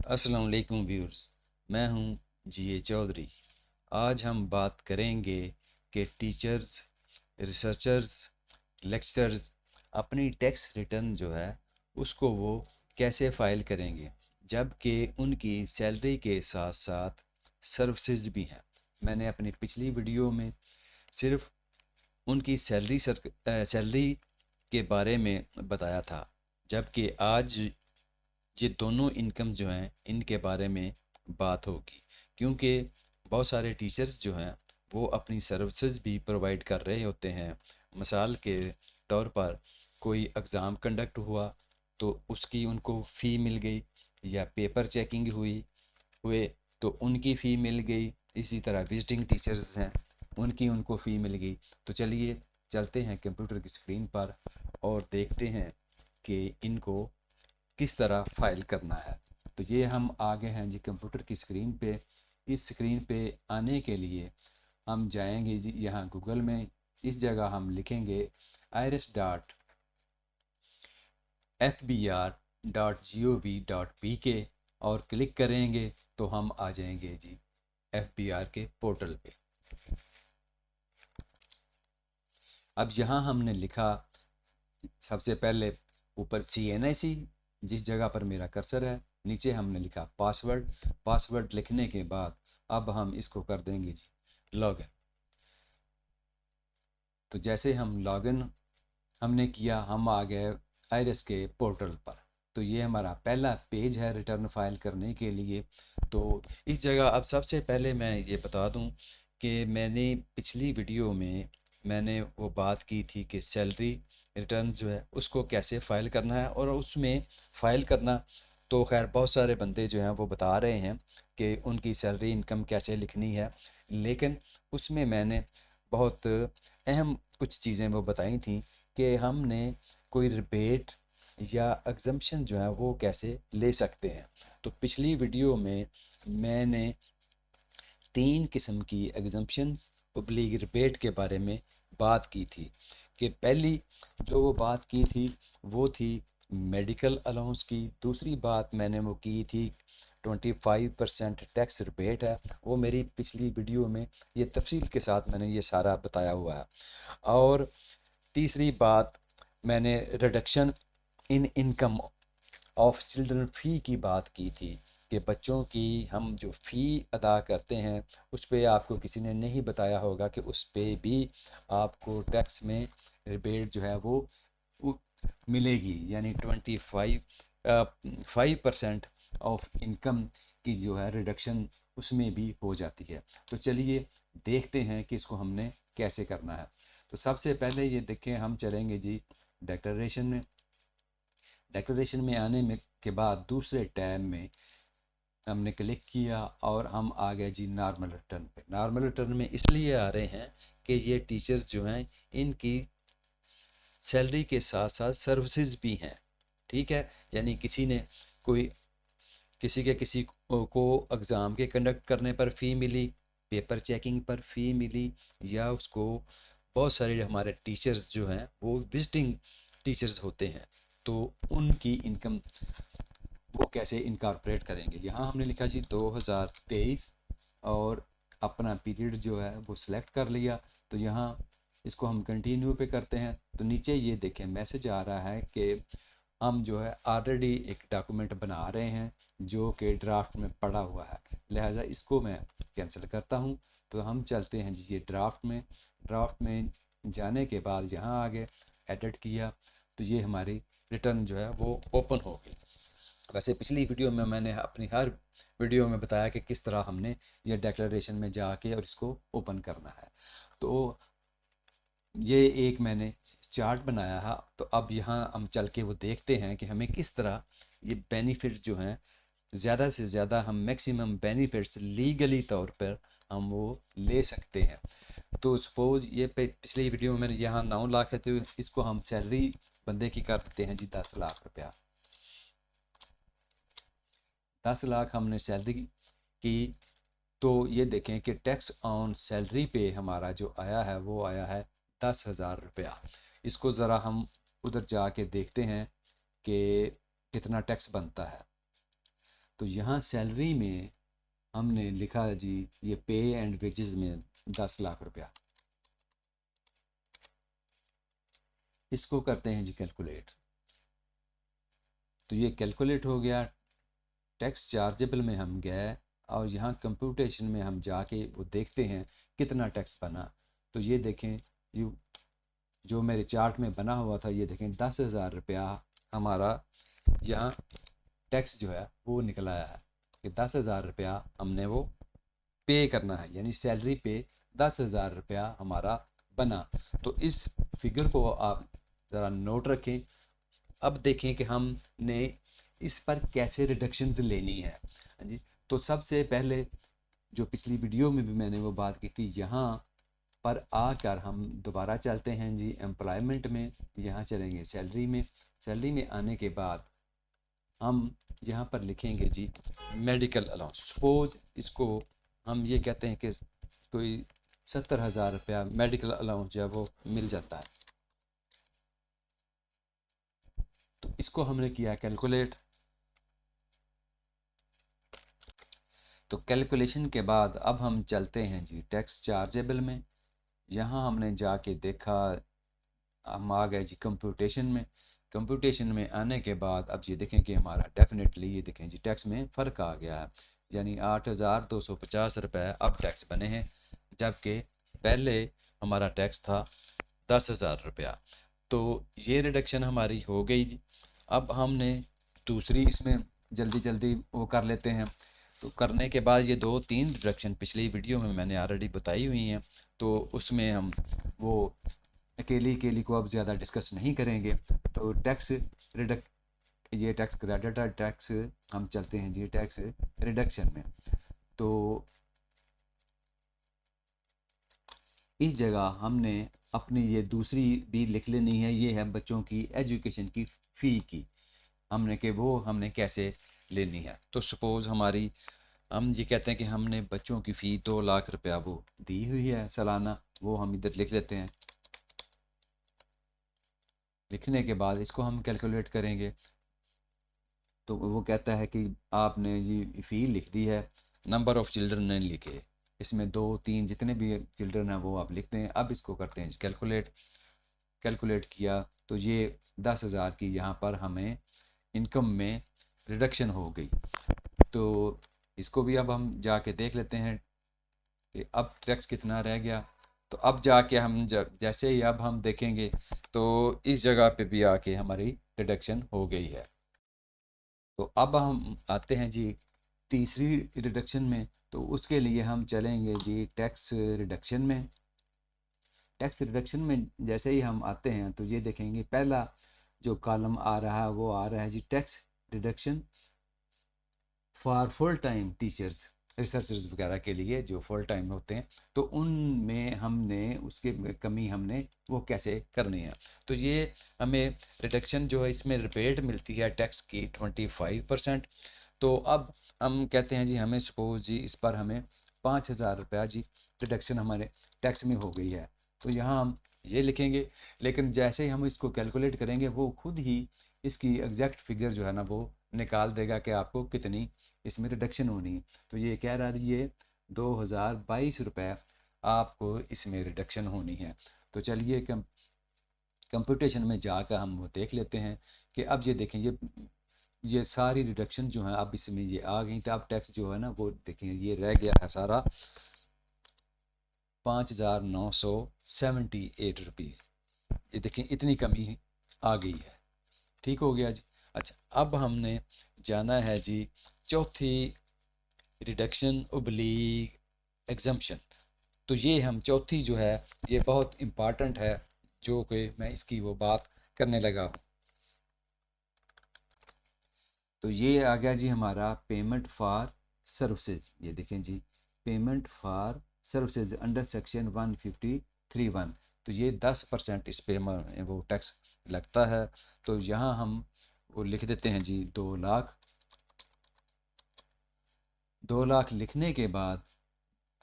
अस्सलाम वालेकुम व्यूअर्स। मैं हूं जी चौधरी। आज हम बात करेंगे कि टीचर्स, रिसर्चर्स, लेक्चरर्स अपनी टैक्स रिटर्न जो है उसको वो कैसे फ़ाइल करेंगे, जबकि उनकी सैलरी के साथ साथ सर्विसेज भी हैं। मैंने अपनी पिछली वीडियो में सिर्फ उनकी सैलरी के बारे में बताया था, जबकि आज ये दोनों इनकम जो हैं इनके बारे में बात होगी। क्योंकि बहुत सारे टीचर्स जो हैं वो अपनी सर्विसेज भी प्रोवाइड कर रहे होते हैं। मिसाल के तौर पर कोई एग्ज़ाम कंडक्ट हुआ तो उसकी उनको फ़ी मिल गई, या पेपर चेकिंग हुए तो उनकी फ़ी मिल गई। इसी तरह विजिटिंग टीचर्स हैं, उनको फ़ी मिल गई। तो चलिए चलते हैं कंप्यूटर की स्क्रीन पर और देखते हैं कि इनको किस तरह फाइल करना है। तो ये हम आ गए हैं जी कंप्यूटर की स्क्रीन पे। इस स्क्रीन पे आने के लिए हम जाएंगे जी यहाँ गूगल में। इस जगह हम लिखेंगे iris.fbr.gov.pk और क्लिक करेंगे तो हम आ जाएंगे जी FBR के पोर्टल पे। अब यहाँ हमने लिखा सबसे पहले ऊपर CNIC, जिस जगह पर मेरा कर्सर है, नीचे हमने लिखा पासवर्ड। पासवर्ड लिखने के बाद अब हम इसको कर देंगे जी लॉगिन। तो जैसे हम लॉगिन हमने किया, हम आ गए आइरिस के पोर्टल पर। तो ये हमारा पहला पेज है रिटर्न फाइल करने के लिए। तो इस जगह अब सबसे पहले मैं ये बता दूं कि मैंने पिछली वीडियो में मैंने वो बात की थी कि सैलरी रिटर्न जो है उसको कैसे फ़ाइल करना है। और उसमें फ़ाइल करना तो खैर बहुत सारे बंदे जो हैं वो बता रहे हैं कि उनकी सैलरी इनकम कैसे लिखनी है, लेकिन उसमें मैंने बहुत अहम कुछ चीज़ें वो बताई थी कि हमने कोई रिबेट या एग्जम्पशन जो है वो कैसे ले सकते हैं। तो पिछली वीडियो में मैंने 3 किस्म की एग्जम्पशंस ओब्लिग रिबेट के बारे में बात की थी। कि पहली जो वो बात की थी वो थी मेडिकल अलाउंस की। दूसरी बात मैंने वो की थी 25% टैक्स रिबेट है, वो मेरी पिछली वीडियो में ये तफसील के साथ मैंने ये सारा बताया हुआ है। और तीसरी बात मैंने reduction in income of children fee की बात की थी कि बच्चों की हम जो फ़ी अदा करते हैं उस पे आपको किसी ने नहीं बताया होगा कि उस पे भी आपको टैक्स में रिबेट जो है वो मिलेगी। यानी 5% ऑफ इनकम की जो है रिडक्शन उसमें भी हो जाती है। तो चलिए देखते हैं कि इसको हमने कैसे करना है। तो सबसे पहले ये देखें, हम चलेंगे जी डेक्लरेशन में। डेकोरेशन में आने में के बाद दूसरे टैब में हमने क्लिक किया और हम आ गए जी नॉर्मल रिटर्न पे। नॉर्मल रिटर्न में इसलिए आ रहे हैं कि ये टीचर्स जो हैं इनकी सैलरी के साथ साथ सर्विसेज भी हैं। ठीक है, यानी कोई किसी को एग्ज़ाम के कंडक्ट करने पर फ़ी मिली, पेपर चेकिंग पर फ़ी मिली, या उसको बहुत सारे हमारे टीचर्स जो हैं वो विजिटिंग टीचर्स होते हैं, तो उनकी इनकम वो कैसे इनकारपोरेट करेंगे। यहाँ हमने लिखा जी 2023 और अपना पीरियड जो है वो सिलेक्ट कर लिया। तो यहाँ इसको हम कंटिन्यू पे करते हैं। तो नीचे ये देखें मैसेज आ रहा है कि हम जो है ऑलरेडी एक डॉक्यूमेंट बना रहे हैं जो कि ड्राफ्ट में पड़ा हुआ है, लिहाजा इसको मैं कैंसिल करता हूँ। तो हम चलते हैं जी ये ड्राफ्ट में जाने के बाद यहाँ आगे एडिट किया तो ये हमारी रिटर्न जो है वो ओपन हो गई। वैसे पिछली वीडियो में मैंने अपनी हर वीडियो में बताया कि किस तरह हमने ये डेक्लरेशन में जाके और इसको ओपन करना है। तो ये एक मैंने चार्ट बनाया है। तो अब यहाँ हम चल के वो देखते हैं कि हमें किस तरह ये बेनिफिट्स जो हैं ज़्यादा से ज़्यादा हम मैक्सिमम बेनिफिट्स लीगली तौर पर हम वो ले सकते हैं। तो सपोज ये पिछली वीडियो में मैंने यहाँ 9 लाख है, तो इसको हम सैलरी बंदे की कर देते हैं जी 10 लाख रुपया। 10 लाख हमने सैलरी की। तो ये देखें कि टैक्स ऑन सैलरी पे हमारा जो आया है वो आया है 10,000 रुपया। इसको ज़रा हम उधर जाके देखते हैं कि कितना टैक्स बनता है। तो यहाँ सैलरी में हमने लिखा जी ये पे एंड वेजेस में 10 लाख रुपया, इसको करते हैं जी कैलकुलेट। तो ये कैलकुलेट हो गया। टैक्स चार्जेबल में हम गए और यहाँ कंप्यूटेशन में हम जाके वो देखते हैं कितना टैक्स बना। तो ये देखें, ये जो मेरे चार्ट में बना हुआ था, ये देखें 10,000 रुपया हमारा यहाँ टैक्स जो है वो निकल आया है कि 10,000 रुपया हमने वो पे करना है, यानी सैलरी पे 10,000 रुपया हमारा बना। तो इस फिगर को आप ज़रा नोट रखें। अब देखें कि हमने इस पर कैसे रिडक्शंस लेनी है। हाँ जी। तो सबसे पहले जो पिछली वीडियो में भी मैंने वो बात की थी, यहाँ पर आकर हम दोबारा चलते हैं जी एम्प्लॉयमेंट में, यहाँ चलेंगे सैलरी में। सैलरी में आने के बाद हम यहाँ पर लिखेंगे जी मेडिकल अलाउंस। सपोज इसको हम ये कहते हैं कि कोई 70,000 रुपया मेडिकल अलाउंस जो है वो मिल जाता है। तो इसको हमने किया कैलकुलेट। तो कैलकुलेशन के बाद अब हम चलते हैं जी टैक्स चार्जेबल में। यहाँ हमने जाके देखा, हम आ गए जी कंप्यूटेशन में। कंप्यूटेशन में आने के बाद अब ये देखें कि हमारा डेफिनेटली ये देखें जी टैक्स में फ़र्क आ गया है, यानी 8,250 रुपये अब टैक्स बने हैं, जबकि पहले हमारा टैक्स था 10,000 रुपया। तो ये रिडक्शन हमारी हो गई जी। अब हमने दूसरी इसमें जल्दी जल्दी वो कर लेते हैं। तो करने के बाद ये 2-3 रिडक्शन पिछली वीडियो में मैंने ऑलरेडी बताई हुई हैं, तो उसमें हम वो अकेली अकेली को अब ज़्यादा डिस्कस नहीं करेंगे। तो टैक्स रिडक ये टैक्स क्रेडिट और टैक्स हम चलते हैं जी टैक्स रिडक्शन में। तो इस जगह हमने अपनी ये दूसरी भी लिख लेनी है, ये है बच्चों की एजुकेशन की फ़ी की, हमने कि वो हमने कैसे लेनी है। तो सपोज़ हमारी हम ये कहते हैं कि हमने बच्चों की फ़ी 2 लाख रुपया वो दी हुई है सालाना, वो हम इधर लिख लेते हैं। लिखने के बाद इसको हम कैलकुलेट करेंगे। तो वो कहता है कि आपने ये फ़ी लिख दी है, नंबर ऑफ़ चिल्ड्रन ने लिखे, इसमें 2-3 जितने भी चिल्ड्रन हैं वो आप लिखते हैं। अब इसको करते हैं कैलकुलेट। कैलकुलेट किया तो ये 10,000 की यहाँ पर हमें इनकम में रिडक्शन हो गई। तो इसको भी अब हम जाके देख लेते हैं कि अब टैक्स कितना रह गया। तो अब जाके हम जब जैसे ही अब हम देखेंगे तो इस जगह पे भी आके हमारी रिडक्शन हो गई है। तो अब हम आते हैं जी तीसरी रिडक्शन में। तो उसके लिए हम चलेंगे जी टैक्स रिडक्शन में। टैक्स रिडक्शन में जैसे ही हम आते हैं तो ये देखेंगे पहला जो कॉलम आ रहा है वो आ रहा है जी tax reduction for full time teachers, researchers वगैरह के लिए जो फुल टाइम होते हैं, तो उनमें हमने उसके कमी हमने वो कैसे करनी है। तो ये हमें रिडक्शन जो है इसमें रिबेट मिलती है टैक्स की 25%। तो अब हम कहते हैं जी हमें सपोज जी इस पर हमें 5,000 रुपया जी रिडक्शन हमारे टैक्स में हो गई है। तो यहाँ हम ये लिखेंगे, लेकिन जैसे ही हम इसको कैलकुलेट करेंगे वो खुद ही इसकी एग्जैक्ट फिगर जो है ना वो निकाल देगा कि आपको कितनी इसमें रिडक्शन होनी है। तो ये कह रहा है ये 2,022 रुपये आपको इसमें रिडक्शन होनी है। तो चलिए कंप्यूटेशन में जाकर हम वो देख लेते हैं कि अब ये देखें ये सारी रिडक्शन जो है अब इसमें ये आ गई। तो अब टैक्स जो है ना वो देखें ये रह गया है सारा 5,978 रुपीज़। ये देखें इतनी कमी आ गई है। ठीक हो गया जी। अच्छा, अब हमने जाना है जी चौथी रिडक्शन ओब्लीग एग्जम्पशन। तो ये हम चौथी जो है ये बहुत इम्पॉर्टेंट है, जो कि मैं इसकी वो बात करने लगा हूँ। तो ये आ गया जी हमारा पेमेंट फॉर सर्विसेज। ये देखें जी payment for services under section 153(1). तो ये 10% इस पे वो टैक्स लगता है। तो यहाँ हम वो लिख देते हैं जी 2 लाख। 2 लाख लिखने के बाद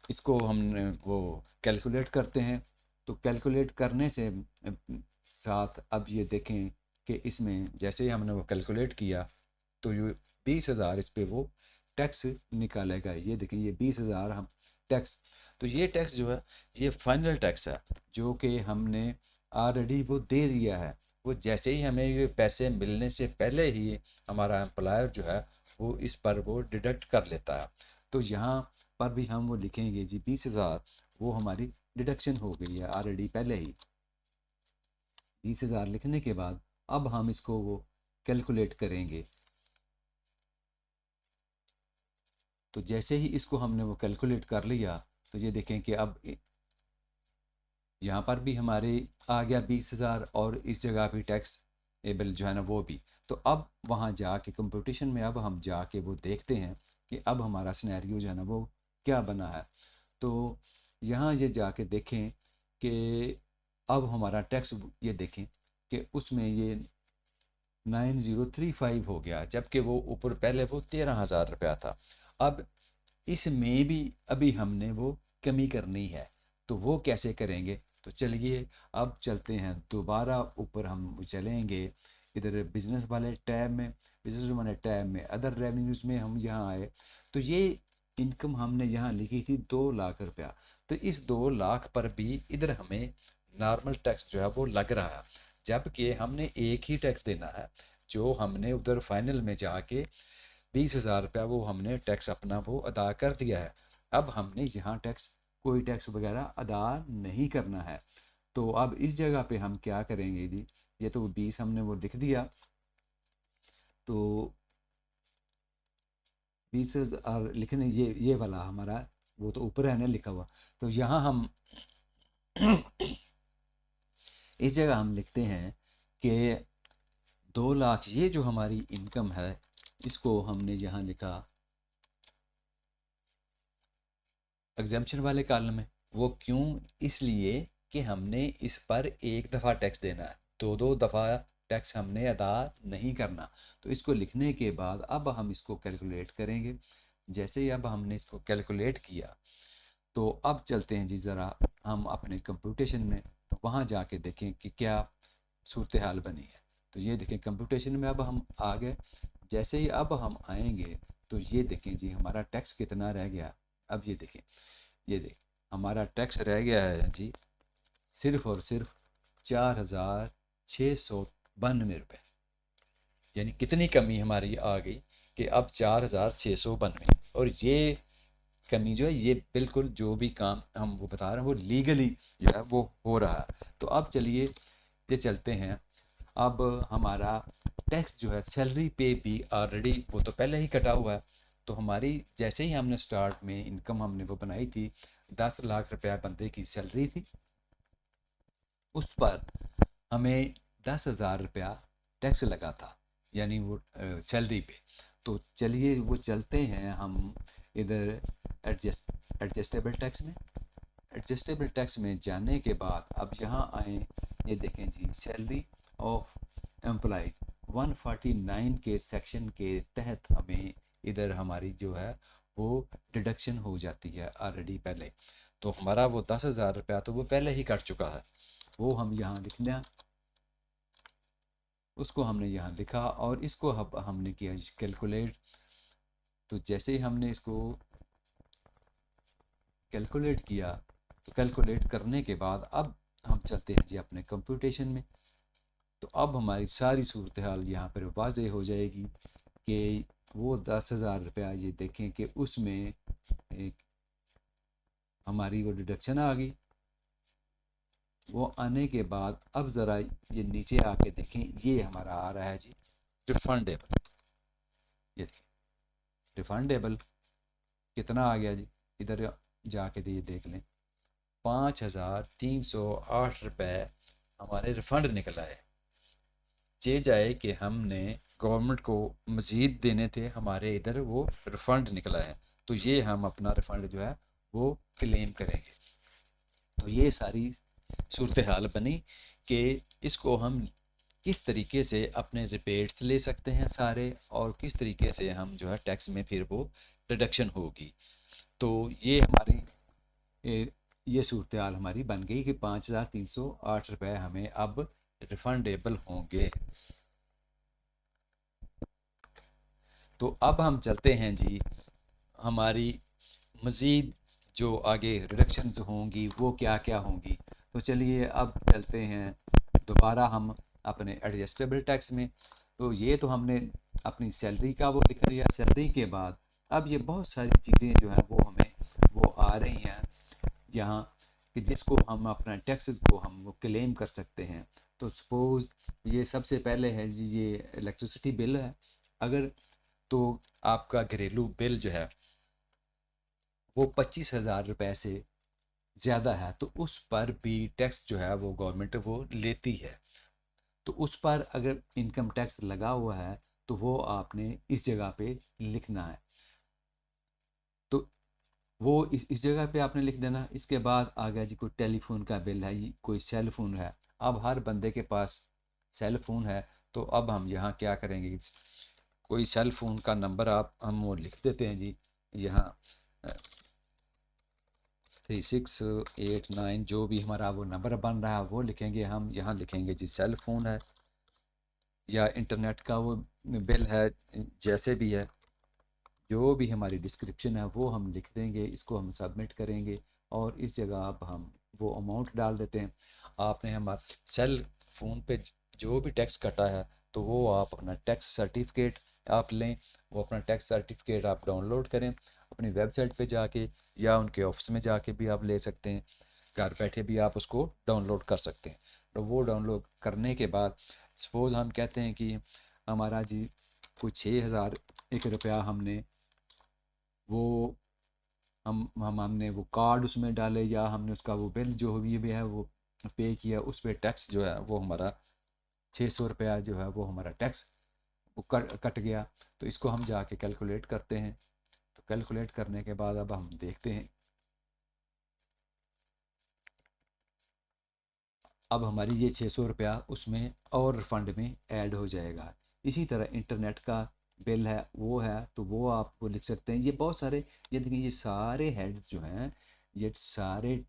इसको हमने वो कैलकुलेट करते हैं। तो कैलकुलेट करने से साथ अब ये देखें कि इसमें जैसे ही हमने वो कैलकुलेट किया तो ये 20,000 इस पे वो टैक्स निकालेगा। ये देखें, ये 20,000 हम टैक्स, तो ये टैक्स जो है ये फाइनल टैक्स है जो कि हमने ऑलरेडी वो दे दिया है। वो जैसे ही हमें ये पैसे मिलने से पहले ही हमारा एम्प्लॉयर जो है वो इस पर वो डिडक्ट कर लेता है। तो यहाँ पर भी हम वो लिखेंगे जी 20,000, वो हमारी डिडक्शन हो गई है ऑलरेडी पहले ही। 20,000 लिखने के बाद अब हम इसको वो कैलकुलेट करेंगे। तो जैसे ही इसको हमने वो कैलकुलेट कर लिया तो ये देखें कि अब यहाँ पर भी हमारे आ गया 20,000 और इस जगह भी टैक्स एबल जो है ना वो भी। तो अब वहाँ जाके कंपटीशन में अब हम जाके वो देखते हैं कि अब हमारा सिनेरियो जो है ना वो क्या बना है। तो यहाँ ये जाके देखें कि अब हमारा टैक्स ये देखें कि उसमें ये 9035 हो गया, जबकि वो ऊपर पहले वो 13,000 रुपया था। अब इसमें भी अभी हमने वो कमी करनी है, तो वो कैसे करेंगे? तो चलिए अब चलते हैं दोबारा ऊपर, हम चलेंगे इधर बिजनेस वाले टैब में। बिजनेस वाले टैब में अदर रेवेन्यूज़ में हम यहाँ आए तो ये इनकम हमने यहाँ लिखी थी 2 लाख रुपया। तो इस 2 लाख पर भी इधर हमें नॉर्मल टैक्स जो है वो लग रहा है, जबकि हमने एक ही टैक्स देना है जो हमने उधर फाइनल में जाके 20,000 रुपया वो हमने टैक्स अपना वो अदा कर दिया है। अब हमने यहाँ टैक्स, कोई टैक्स वगैरह अदा नहीं करना है। तो अब इस जगह पे हम क्या करेंगे जी, ये तो 20 हमने वो लिख दिया, तो 20,000 लिखने, ये वाला हमारा वो तो ऊपर है ना लिखा हुआ। तो यहाँ हम इस जगह हम लिखते हैं कि 2 लाख ये जो हमारी इनकम है इसको हमने यहाँ लिखा एग्जाम्पशन वाले कॉलम में। वो क्यों? इसलिए कि हमने इस पर एक दफ़ा टैक्स देना है, दो दो दफ़ा टैक्स हमने अदा नहीं करना। तो इसको लिखने के बाद अब हम इसको कैलकुलेट करेंगे। जैसे ही अब हमने इसको कैलकुलेट किया तो अब चलते हैं जी ज़रा हम अपने कंप्यूटेशन में, तो वहाँ जाके देखें कि क्या सूरत हाल बनी है। तो ये देखें कंप्यूटेशन में अब हम आ गए। जैसे ही अब हम आएंगे तो ये देखें जी हमारा टैक्स कितना रह गया। अब ये देखें, ये देख हमारा टैक्स रह गया है जी सिर्फ और सिर्फ 4,692 रुपये। यानी कितनी कमी हमारी आ गई कि अब 4,692। और ये कमी जो है ये बिल्कुल जो भी काम हम वो बता रहे हैं वो लीगली जो है वो हो रहा है। तो अब चलिए ये चलते हैं। अब हमारा टैक्स जो है सैलरी पे भी ऑलरेडी वो तो पहले ही कटा हुआ है। तो हमारी जैसे ही हमने स्टार्ट में इनकम हमने वो बनाई थी 10 लाख रुपया बंदे की सैलरी थी, उस पर हमें 10,000 रुपया टैक्स लगा था, यानी वो सैलरी पे। तो चलिए वो चलते हैं हम इधर एडजस्टेबल टैक्स में। एडजस्टेबल टैक्स में जाने के बाद अब यहाँ आए, ये देखें जी सैलरी ऑफ एम्प्लॉइज 149 के सेक्शन के तहत हमें इधर हमारी जो है वो डिडक्शन हो जाती है ऑलरेडी पहले। तो हमारा वो 10,000 रुपया तो वो पहले ही कट चुका है, वो हम यहाँ लिखना, उसको हमने यहाँ लिखा और इसको अब हमने किया कैलकुलेट। तो जैसे ही हमने इसको कैलकुलेट किया तो कैलकुलेट करने के बाद अब हम चलते हैं जी अपने कंप्यूटेशन में। तो अब हमारी सारी सूरत हाल यहाँ पर वाज़ेह हो जाएगी कि वो 10,000 रुपया ये देखें कि उसमें एक हमारी वो डिडक्शन आ गई। वो आने के बाद अब ज़रा ये नीचे आके देखें, ये हमारा आ रहा है जी रिफंडेबल। ये देखिए रिफंडेबल कितना आ गया जी, इधर जाके ये देख लें 5,308 रुपये हमारे रिफ़ंड निकल आए। ये जाए कि हमने गवर्नमेंट को मज़ीद देने थे, हमारे इधर वो रिफ़ंड निकला है। तो ये हम अपना रिफ़ंड जो है वो क्लेम करेंगे। तो ये सारी सूरत हाल बनी कि इसको हम किस तरीके से अपने रिपेट्स ले सकते हैं सारे, और किस तरीके से हम जो है टैक्स में फिर वो रिडक्शन होगी। तो ये हमारी ये सूरत हाल हमारी बन गई कि 5,308 रुपये हमें अब रिफंडेबल होंगे। तो अब हम चलते हैं जी, हमारी मज़ीद जो आगे रिडक्शंस होंगी वो क्या क्या होंगी। तो चलिए अब चलते हैं दोबारा हम अपने एडजस्टेबल टैक्स में। तो ये तो हमने अपनी सैलरी का वो लिख लिया। सैलरी के बाद अब ये बहुत सारी चीज़ें जो हैं वो हमें वो आ रही हैं यहाँ, कि जिसको हम अपना टैक्सेस को हम वो क्लेम कर सकते हैं। तो सपोज़ ये सबसे पहले है जी, ये इलेक्ट्रिसिटी बिल है। अगर तो आपका घरेलू बिल जो है वो 25,000 रुपये से ज़्यादा है, तो उस पर भी टैक्स जो है वो गवर्नमेंट वो लेती है। तो उस पर अगर इनकम टैक्स लगा हुआ है तो वो आपने इस जगह पे लिखना है। तो वो इस जगह पे आपने लिख देना। इसके बाद आ गया जी, कोई टेलीफोन का बिल है, कोई सेल फोन है। अब हर बंदे के पास सेल फोन है। तो अब हम यहाँ क्या करेंगे, कोई सेल फोन का नंबर आप हम वो लिख देते हैं जी यहाँ 3689, जो भी हमारा वो नंबर बन रहा है वो लिखेंगे हम। यहाँ लिखेंगे जी सेल फोन है या इंटरनेट का वो बिल है, जैसे भी है, जो भी हमारी डिस्क्रिप्शन है वो हम लिख देंगे। इसको हम सबमिट करेंगे और इस जगह अब हम वो अमाउंट डाल देते हैं। आपने हमारे सेल फ़ोन पे जो भी टैक्स कटा है तो वो आप अपना टैक्स सर्टिफिकेट आप लें। वो अपना टैक्स सर्टिफिकेट आप डाउनलोड करें अपनी वेबसाइट पे जाके, या उनके ऑफिस में जाके भी आप ले सकते हैं। घर बैठे भी आप उसको डाउनलोड कर सकते हैं। तो वो डाउनलोड करने के बाद सपोज़ हम कहते हैं कि हमारा जी कोई 6,001 रुपया हमने वो हमने वो कार्ड उसमें डाले, या हमने उसका वो बिल जो भी है वो पे किया, उस पर टैक्स जो है वो हमारा 600 रुपया जो है वो हमारा टैक्स वो कट गया। तो इसको हम जाके कैलकुलेट करते हैं। तो कैलकुलेट करने के बाद अब हम देखते हैं, अब हमारी ये 600 रुपया उसमें और फंड में ऐड हो जाएगा। इसी तरह इंटरनेट का बिल है वो है, तो वो आपको लिख सकते हैं। ये बहुत सारे, ये देखिए ये सारे हेड्स जो हैं, ये सारे,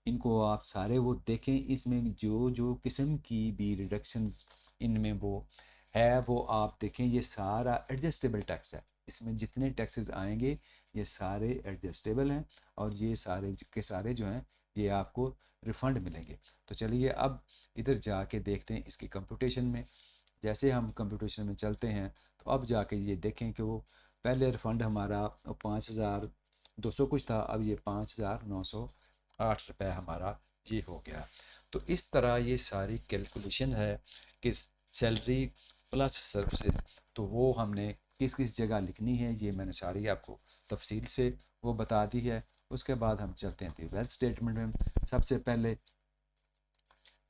इनको आप सारे वो देखें। इसमें जो जो किस्म की भी रिडक्शंस इनमें वो है वो आप देखें। ये सारा एडजस्टेबल टैक्स है। इसमें जितने टैक्सेस आएंगे ये सारे एडजस्टेबल हैं, और ये सारे के सारे जो हैं ये आपको रिफंड मिलेंगे। तो चलिए अब इधर जाके देखते हैं इसकी कंप्यूटेशन में। जैसे हम कंप्यूटेशन में चलते हैं तो अब जाके ये देखें कि वो पहले रिफंड हमारा 5,200 कुछ था, अब ये 5,908 रुपये हमारा ये हो गया। तो इस तरह ये सारी कैलकुलेशन है कि सैलरी प्लस सर्विसेज, तो वो हमने किस किस जगह लिखनी है ये मैंने सारी आपको तफसील से वो बता दी है। उसके बाद हम चलते हैं वेल्थ स्टेटमेंट में। सबसे पहले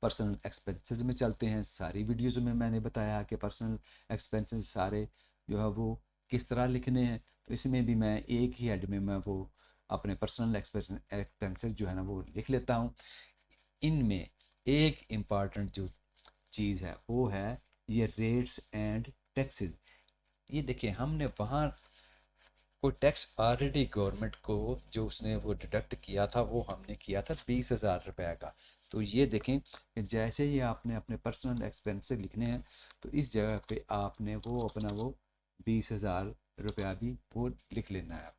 पर्सनल एक्सपेंसेस में चलते हैं। सारी वीडियोज़ में मैंने बताया कि पर्सनल एक्सपेंसेस सारे जो है वो किस तरह लिखने हैं। तो इसमें भी मैं एक ही हेड में मैं वो अपने पर्सनल एक्सपेंसेस जो है ना वो लिख लेता हूँ। इनमें एक इम्पॉर्टेंट जो चीज़ है वो है ये रेट्स एंड टैक्सेस। ये देखिए हमने वहाँ कोई टैक्स ऑलरेडी गवर्नमेंट को जो उसने वो डिडक्ट किया था वो हमने किया था 20,000 रुपये का। तो ये देखें कि जैसे ही आपने अपने पर्सनल एक्सपेंसेस लिखने हैं तो इस जगह पे आपने वो अपना वो 20,000 रुपया भी वो लिख लेना है।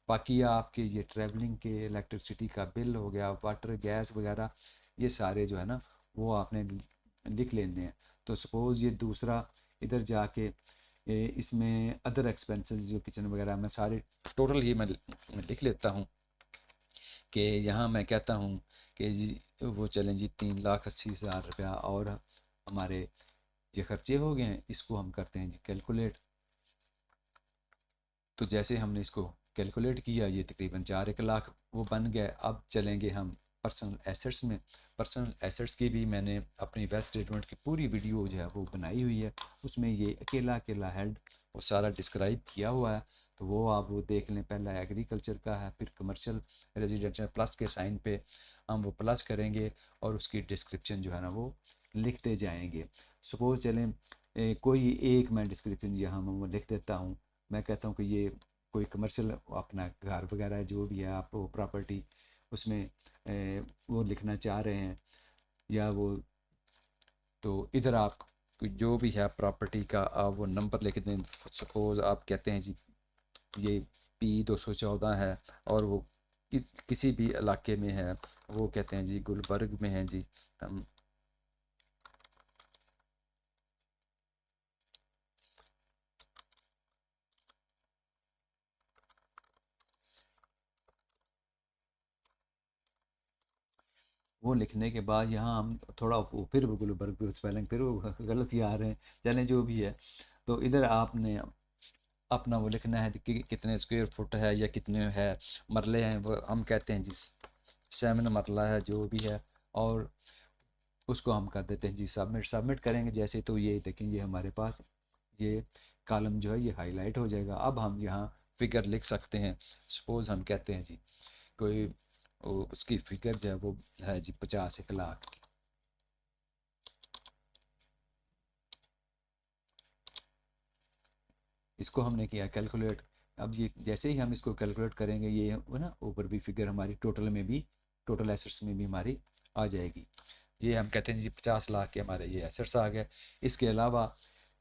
बाकी आपके ये ट्रैवलिंग के इलेक्ट्रिसिटी का बिल हो गया, वाटर गैस वगैरह, ये सारे जो है ना वो आपने लिख लेने हैं। तो सपोज़ ये दूसरा इधर जाके इसमें अदर एक्सपेंसेस जो किचन वगैरह में सारे टोटल ही मैं लिख लेता हूँ। कि यहाँ मैं कहता हूँ कि जी वो चलें जी 3,80,000 रुपया और हमारे ये खर्चे हो गए हैं। इसको हम करते हैं जी कैलकुलेट। तो जैसे हमने इसको कैलकुलेट किया ये तकरीबन 4,01,00,000 वो बन गए। अब चलेंगे हम पर्सनल एसेट्स में। पर्सनल एसेट्स की भी मैंने अपनी वेल्थ स्टेटमेंट की पूरी वीडियो जो है वो बनाई हुई है। उसमें ये अकेला अकेला हेड वो सारा डिस्क्राइब किया हुआ है। तो वो आप वो देख लें। पहला एग्रीकल्चर का है, फिर कमर्शियल रेजिडेंशियल, प्लस के साइन पे हम वो प्लस करेंगे और उसकी डिस्क्रिप्शन जो है ना वो लिखते जाएंगे। सपोज चलें कोई एक मैं डिस्क्रिप्शन यहाँ मैं वो लिख देता हूँ। मैं कहता हूँ कि ये कोई कमर्शियल अपना घर वगैरह जो भी है आप वो प्रॉपर्टी उसमें वो लिखना चाह रहे हैं, या वो, तो इधर आप जो भी है प्रॉपर्टी का आप वो नंबर लिख दें। सपोज़ आप कहते हैं जी ये P 214 है और वो किसी भी इलाके में है, वो कहते हैं जी गुलबर्ग में है जी। हम वो लिखने के बाद यहाँ हम थोड़ा फिर वो गुलबर्ग पे स्पेलिंग फिर वो गलत ही आ रहे हैं, चलें जो भी है। तो इधर आपने अपना वो लिखना है कि कितने स्क्वायर फुट है या कितने है मरले हैं, वो हम कहते हैं जी 7 मरला है जो भी है। और उसको हम कर देते हैं जी सबमिट। सबमिट करेंगे जैसे तो ये देखेंगे हमारे पास ये कॉलम जो है ये हाईलाइट हो जाएगा। अब हम यहाँ फिगर लिख सकते हैं। सपोज़ हम कहते हैं जी कोई उसकी फिगर जो है वो है जी 50 लाख की। इसको हमने किया कैलकुलेट। अब ये जैसे ही हम इसको कैलकुलेट करेंगे ये वो ना ऊपर भी फिगर हमारी टोटल में भी, टोटल एसेट्स में भी हमारी आ जाएगी। ये हम कहते हैं जी 50 लाख के हमारे ये एसेट्स आ गए। इसके अलावा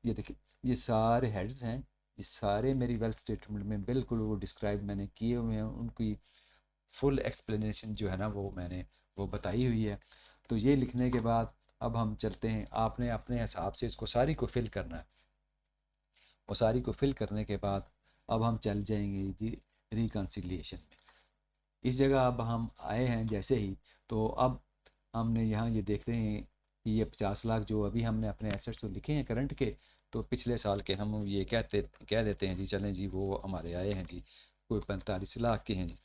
ये देखिए ये सारे हेड्स हैं, ये सारे मेरी वेल्थ स्टेटमेंट में बिल्कुल वो डिस्क्राइब मैंने किए हुए हैं, उनकी फुल एक्सप्लेनेशन जो है ना वो मैंने वो बताई हुई है। तो ये लिखने के बाद अब हम चलते हैं, आपने अपने हिसाब से इसको सारी को फिल करना है। वो सारी को फिल करने के बाद अब हम चल जाएंगे जी रिकन्सिलिएशन में। इस जगह अब हम आए हैं जैसे ही, तो अब हमने यहाँ ये देखते हैं कि ये 50 लाख जो अभी हमने अपने एसेट्स तो लिखे हैं करंट के, तो पिछले साल के हम ये कह देते हैं जी चलें जी वो हमारे आए हैं जी कोई 45 लाख के हैं जी,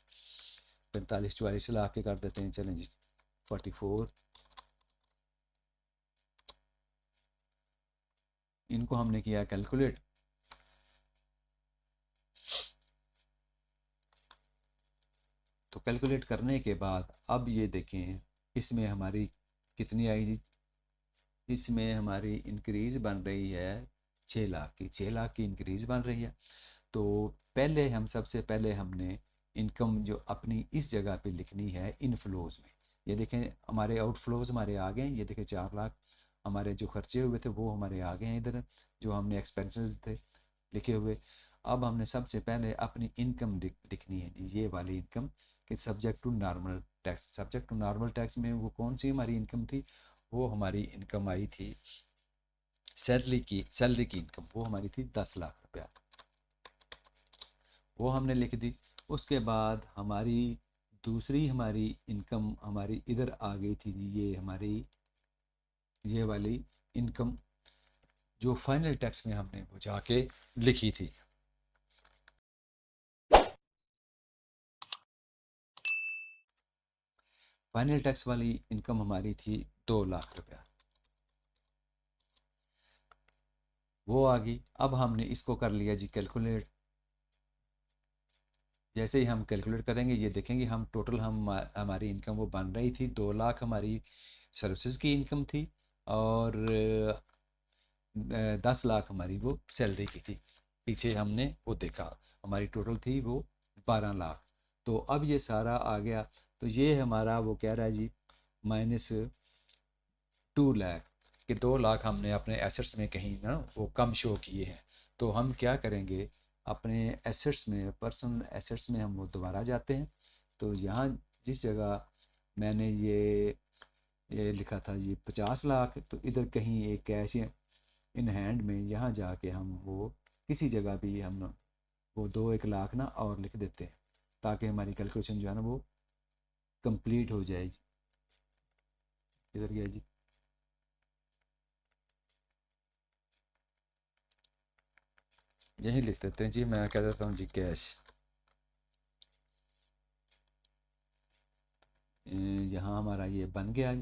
45-44 लाख के कर देते हैं चलें जी 44। इनको हमने किया कैलकुलेट। तो कैलकुलेट करने के बाद अब ये देखें इसमें हमारी कितनी आई जी, इसमें हमारी इंक्रीज बन रही है 6 लाख की, 6 लाख की इंक्रीज बन रही है। तो पहले हम सबसे पहले हमने इनकम जो अपनी इस जगह पे लिखनी है इनफ्लोज में। ये देखें हमारे आउटफ्लोज हमारे आ गए हैं, ये देखें 4 लाख हमारे जो खर्चे हुए थे वो हमारे आ गए हैं इधर, जो हमने एक्सपेंसेस थे लिखे हुए। अब हमने सबसे पहले अपनी इनकम लिखनी है, ये वाली इनकम कि subject to normal tax. Subject to normal tax में वो कौन सी हमारी इनकम थी, वो हमारी इनकम आई थी सैलरी की इनकम, वो हमारी थी 10 लाख रुपया, वो हमने लिख दी। उसके बाद हमारी दूसरी हमारी इनकम हमारी इधर आ गई थी, ये हमारी ये वाली इनकम जो फाइनल टैक्स में हमने वो जाके लिखी थी। फाइनल टैक्स वाली इनकम हमारी थी 2 लाख रुपया, वो आ गई। अब हमने इसको कर लिया जी कैलकुलेट। जैसे ही हम कैलकुलेट करेंगे ये देखेंगे हम टोटल हमारी इनकम वो बन रही थी 2 लाख हमारी सर्विसेज की इनकम थी, और 10 लाख हमारी वो सैलरी की थी। पीछे हमने वो देखा हमारी टोटल थी वो 12 लाख। तो अब ये सारा आ गया, तो ये हमारा वो कह रहा है जी -2 लाख कि 2 लाख हमने अपने एसेट्स में कहीं ना वो कम शो किए हैं। तो हम क्या करेंगे अपने एसेट्स में, पर्सनल एसेट्स में हम वो दोबारा जाते हैं। तो यहाँ जिस जगह मैंने ये लिखा था ये 50 लाख, तो इधर कहीं एक कैश इन हैंड में यहाँ जाके हम वो किसी जगह भी हम वो 2-1 लाख ना और लिख देते हैं, ताकि हमारी कैलकुलेशन जो है ना वो कंप्लीट हो जाए। इधर गया जी, यही लिख देते हैं जी, मैं कह देता हूँ जी कैश। यहाँ हमारा ये बन गया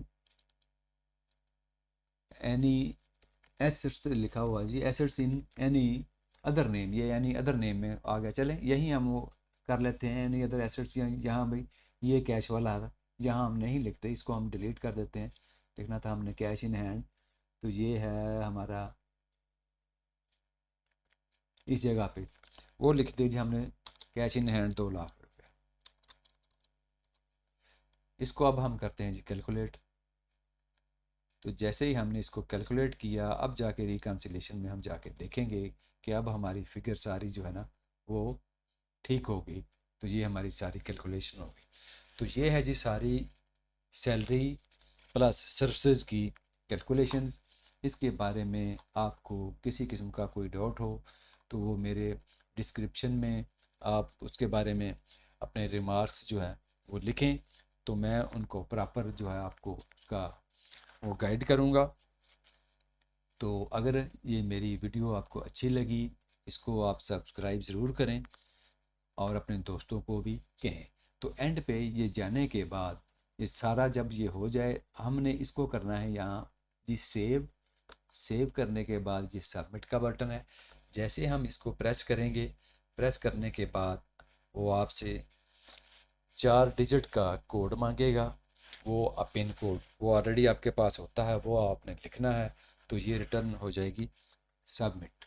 एनी एसेट्स लिखा हुआ जी, assets in any other name, ये यानी अदर नेम में आ गया। चलें यही हम वो कर लेते हैं एनी अदर एसेट्स। यहाँ भाई ये कैश वाला था, यहाँ हम नहीं लिखते, इसको हम डिलीट कर देते हैं। लिखना था हमने कैश इन हैंड, तो ये है हमारा इस जगह पे वो लिख दीजिए हमने कैश इन हैंड 2 लाख रुपये। इसको अब हम करते हैं जी कैलकुलेट। तो जैसे ही हमने इसको कैलकुलेट किया, अब जाके रिकन्सिलेशन में हम जाके देखेंगे कि अब हमारी फिगर सारी जो है ना वो ठीक हो गई। तो ये हमारी सारी कैलकुलेशन हो गई। तो ये है जी सारी सैलरी प्लस सर्विसेज की कैलकुलेशंस। इसके बारे में आपको किसी किस्म का कोई डाउट हो तो वो मेरे डिस्क्रिप्शन में आप उसके बारे में अपने रिमार्क्स जो है वो लिखें, तो मैं उनको प्रॉपर जो है आपको उसका वो गाइड करूँगा। तो अगर ये मेरी वीडियो आपको अच्छी लगी, इसको आप सब्सक्राइब ज़रूर करें और अपने दोस्तों को भी कहें। तो एंड पे ये जाने के बाद, ये सारा जब ये हो जाए, हमने इसको करना है यहाँ जी सेव। सेव करने के बाद ये सबमिट का बटन है, जैसे हम इसको प्रेस करेंगे, प्रेस करने के बाद वो आपसे 4 डिजिट का कोड मांगेगा। वो पिन कोड वो ऑलरेडी आपके पास होता है, वो आपने लिखना है। तो ये रिटर्न हो जाएगी सबमिट।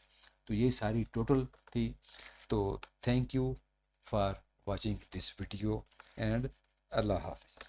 तो ये सारी टोटल थी। तो thank you for watching this video and अल्लाह हाफिज़।